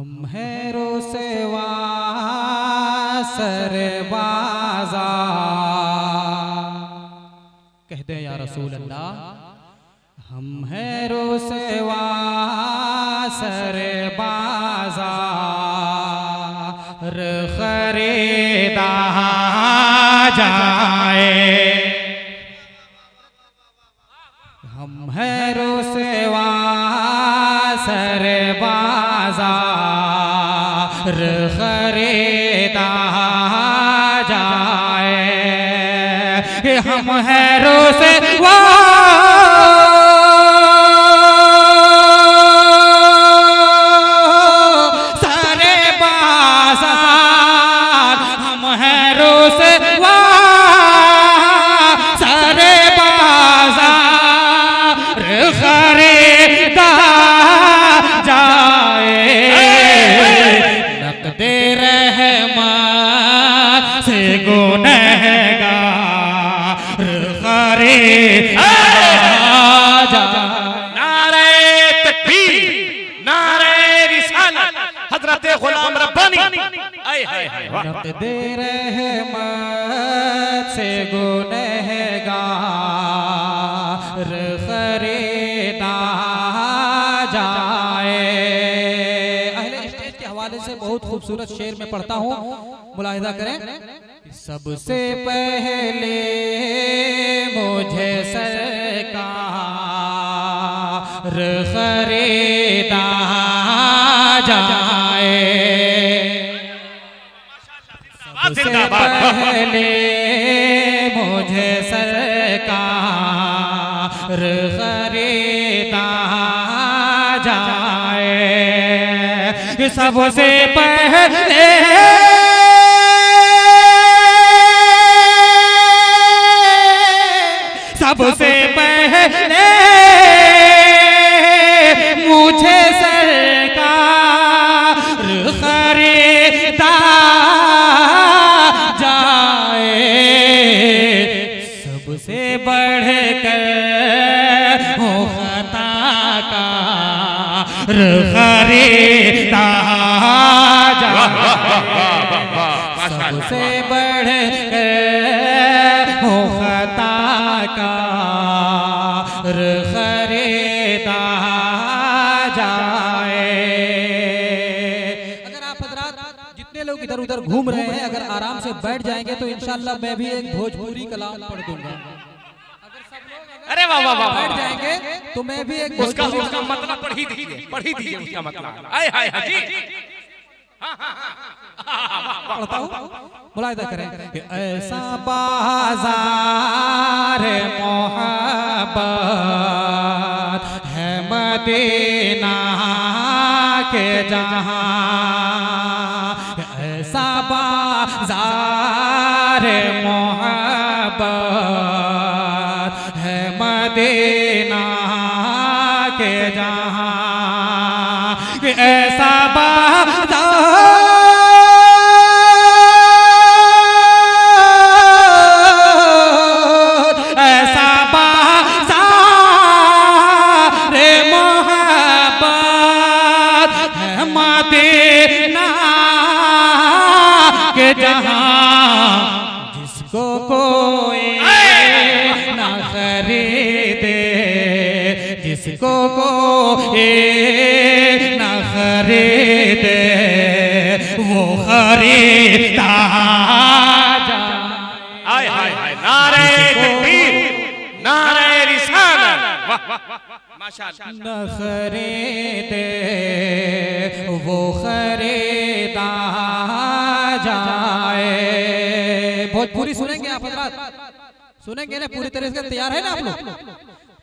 हम हैं रोसेवा सरबाजा, कह दे या रसूल अल्लाह। हम हैं रोसेवा सरबाजा खरीदा जाए। हम हैं रोसेवा सरबाजा खरीदा जाए। हम हैं रोसेवा गुलाम रब्बानी नक़्दे रहमत से गुनहगार खरीदा जाए। अहले स्टेज के हवाले से बहुत खूबसूरत शेर में पढ़ता हूँ, मुलाहिजा करें। सबसे पहले मुझे सरकार खरीदा जाए। सबसे पहले मुझे सरकार खरीदा जाए। सबसे पहले सबसे पहले मुझे सरकार खरीदा जाए। सबसे बढ़कर हो खता का खरीदा जाए। सबसे बढ़कर हो खता का खरीदा जाए। अगर आप हजरात जितने लोग इधर उधर घूम रहे हैं, अगर आराम से बैठ जाएंगे तो इंशाल्लाह मैं भी एक भोजपुरी कलाम पढ़ दूंगा। अरे वाह वाह वाह, बैठ जाएंगे तो मैं भी एक उसका मतलब पढ़ ही दीजिए उसका मतलब। आए हाय हाजी पढ़ता हूँ, मुलाहिजा करें कि ऐसा बाज़ार मोहब्बत है मदीना के जहाँ। ऐसा बाज़ार मोहब्बत है मदीना के जहाँ। ऐसा जिसको कोई ना खरीदे, जिसको कोई ना खरीदे, वो खरीदा जाए। हाय हाय हाय, नारे तकबीर, नारे रिसालत, माशाअल्लाह। न खरीदे वो खरीदा जाए। भोजपुरी सुनेंगे आप हजरात? सुनेंगे ना? पूरी तरह से तैयार है ना आप लोग?